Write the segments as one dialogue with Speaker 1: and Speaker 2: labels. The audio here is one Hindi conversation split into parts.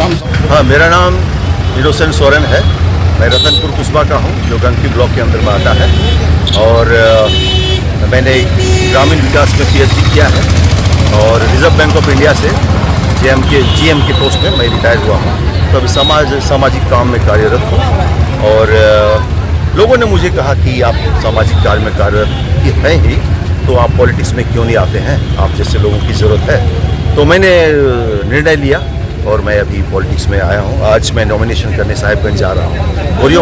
Speaker 1: हाँ, मेरा नाम इनोसेंट सोरेन है। मैं रतनपुर कुस्बा का हूँ, जो गंगटी ब्लॉक के अंदर में आता है। और मैंने ग्रामीण विकास में PhD किया है और रिजर्व बैंक ऑफ इंडिया से GM के पोस्ट में मैं रिटायर हुआ हूँ। तो अभी सामाजिक काम में कार्यरत हूँ। और लोगों ने मुझे कहा कि आप सामाजिक कार्य में कार्यरत हैं ही, तो आप पॉलिटिक्स में क्यों नहीं आते हैं, आप जैसे लोगों की ज़रूरत है। तो मैंने निर्णय लिया और मैं अभी पॉलिटिक्स में आया हूँ। आज मैं नॉमिनेशन करने साहिबगंज जा रहा हूँ,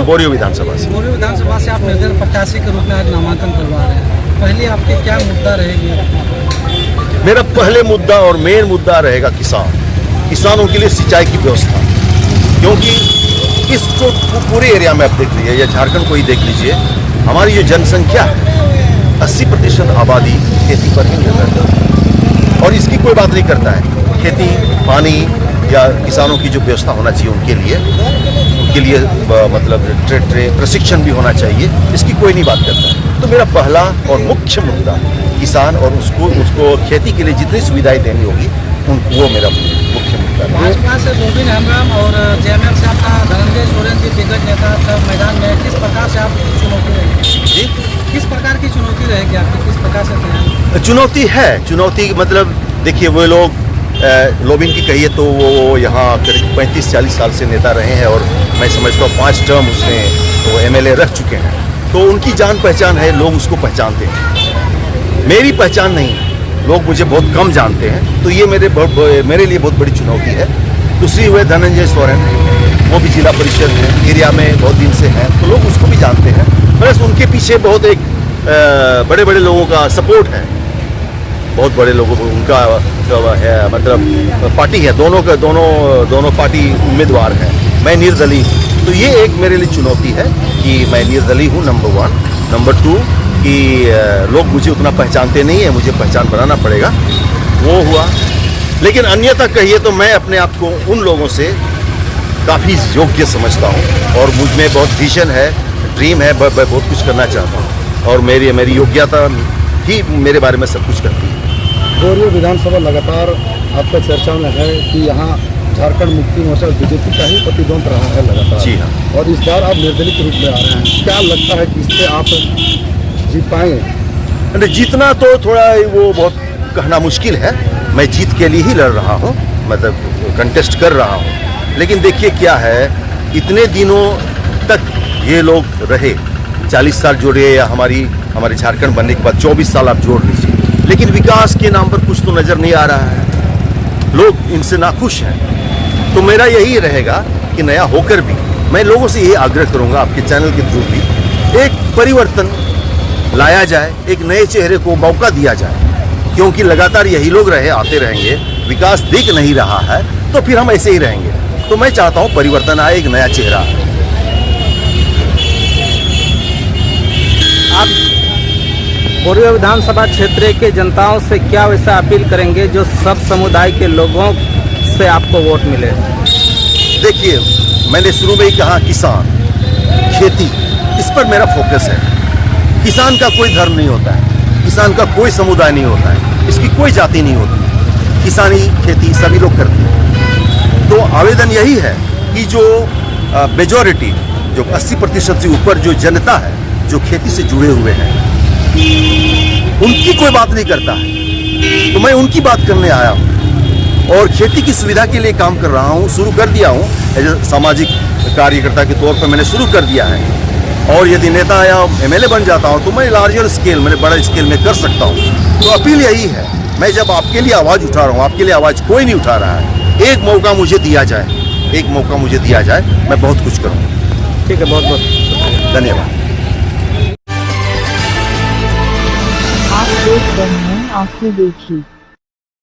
Speaker 1: बोरियो विधानसभा से।
Speaker 2: बोरियो विधानसभा से आप निर्दलीय प्रत्याशी के रूप में आज नामांकन करवा रहे हैं। पहले आपके क्या मुद्दा रहेगी?
Speaker 1: मेरा पहले मुद्दा और मेन मुद्दा रहेगा किसानों के लिए सिंचाई की व्यवस्था। क्योंकि इस पूरे एरिया में आप देख लीजिए या झारखंड को ही देख लीजिए, हमारी जो जनसंख्या है 80% आबादी खेती पर ही निर्भर करती है। और इसकी कोई बात नहीं करता है, खेती, पानी या किसानों की जो व्यवस्था होना चाहिए उनके लिए मतलब प्रशिक्षण भी होना चाहिए, इसकी कोई नहीं बात करता है। तो मेरा पहला और मुख्य मुद्दा किसान और उसको खेती के लिए जितनी सुविधाएं देनी होगी वो मेरा मुख्य मुद्दा है।
Speaker 2: भाजपा से गोविंद हेम्ब्रम और JMM से आपका धनंजय सोरेन जी दिग्गज नेता था मैदान में, किस प्रकार से आप चुनौती रहेगी जी? किस प्रकार की चुनौती रहेगी आपकी, किस प्रकार से?
Speaker 1: चुनौती है, चुनौती मतलब देखिए, वो लोग लोबिन की कहिए तो वो यहाँ करीब 35-40 साल से नेता रहे हैं और मैं समझता हूँ 5 टर्म उसने वो MLA रह चुके हैं। तो उनकी जान पहचान है, लोग उसको पहचानते हैं। मेरी पहचान नहीं, लोग मुझे बहुत कम जानते हैं। तो ये मेरे लिए बहुत बड़ी चुनौती है। दूसरी हुए धनंजय सोरेन, वो भी जिला परिषद एरिया में बहुत दिन से हैं, तो लोग उसको भी जानते हैं। बस उनके पीछे बहुत एक बड़े बड़े लोगों का सपोर्ट है, बहुत बड़े लोगों को उनका है, मतलब पार्टी है, दोनों पार्टी उम्मीदवार हैं। मैं निर्दलीय हूँ, तो ये एक मेरे लिए चुनौती है कि मैं निर्दलीय हूँ, नंबर 1। नंबर 2 कि लोग मुझे उतना पहचानते नहीं है, मुझे पहचान बनाना पड़ेगा, वो हुआ। लेकिन अन्यथा कहिए तो मैं अपने आप को उन लोगों से काफ़ी योग्य समझता हूँ और मुझ में बहुत विजन है, ड्रीम है, मैं बहुत कुछ करना चाहता हूँ और मेरी योग्यता ही मेरे बारे में सब कुछ करती है।
Speaker 3: बोरियो विधानसभा लगातार आपका चर्चा में है कि यहाँ झारखंड मुक्ति मोर्चा BJP का ही प्रतिद्वंद रहा है लगातार।
Speaker 1: जी हाँ।
Speaker 3: और इस बार आप निर्दलीय के रूप में आ रहे हैं, क्या लगता है कि इससे आप जीत पाएंगे?
Speaker 1: जीतना तो थोड़ा वो बहुत कहना मुश्किल है। मैं जीत के लिए ही लड़ रहा हूँ, मतलब कंटेस्ट कर रहा हूँ। लेकिन देखिए क्या है, इतने दिनों तक ये लोग रहे, 40 साल जोड़िए या हमारे झारखंड बनने के बाद 24 साल आप जोड़ लीजिए, लेकिन विकास के नाम पर कुछ तो नज़र नहीं आ रहा है। लोग इनसे नाखुश हैं। तो मेरा यही रहेगा कि नया होकर भी मैं लोगों से ये आग्रह करूँगा, आपके चैनल के थ्रू भी एक परिवर्तन लाया जाए, एक नए चेहरे को मौका दिया जाए। क्योंकि लगातार यही लोग आते रहेंगे, विकास दिख नहीं रहा है, तो फिर हम ऐसे ही रहेंगे। तो मैं चाहता हूँ परिवर्तन आए, एक नया चेहरा आए।
Speaker 2: आप बोरियो विधानसभा क्षेत्र के जनताओं से क्या वैसा अपील करेंगे जो सब समुदाय के लोगों से आपको वोट मिले?
Speaker 1: देखिए, मैंने शुरू में ही कहा, किसान, खेती, इस पर मेरा फोकस है। किसान का कोई धर्म नहीं होता है, किसान का कोई समुदाय नहीं होता है, इसकी कोई जाति नहीं होती। किसानी खेती सभी लोग करते हैं। तो आवेदन यही है कि जो मेजॉरिटी, जो 80% से ऊपर जो जनता है, जो खेती से जुड़े हुए हैं, उनकी कोई बात नहीं करता है। तो मैं उनकी बात करने आया हूँ और खेती की सुविधा के लिए काम कर रहा हूँ, शुरू कर दिया हूँ। एज ए सामाजिक कार्यकर्ता के तौर पर मैंने शुरू कर दिया है। और यदि नेता या MLA बन जाता हूँ तो मैं लार्जर स्केल, मैंने बड़ा स्केल में कर सकता हूँ। तो अपील यही है, मैं जब आपके लिए आवाज़ उठा रहा हूँ, आपके लिए आवाज़ कोई नहीं उठा रहा है, एक मौका मुझे दिया जाए, मैं बहुत कुछ करूँगा।
Speaker 2: ठीक है, बहुत बहुत
Speaker 1: धन्यवाद।
Speaker 4: आप देख रहे हैं आंखें देखी।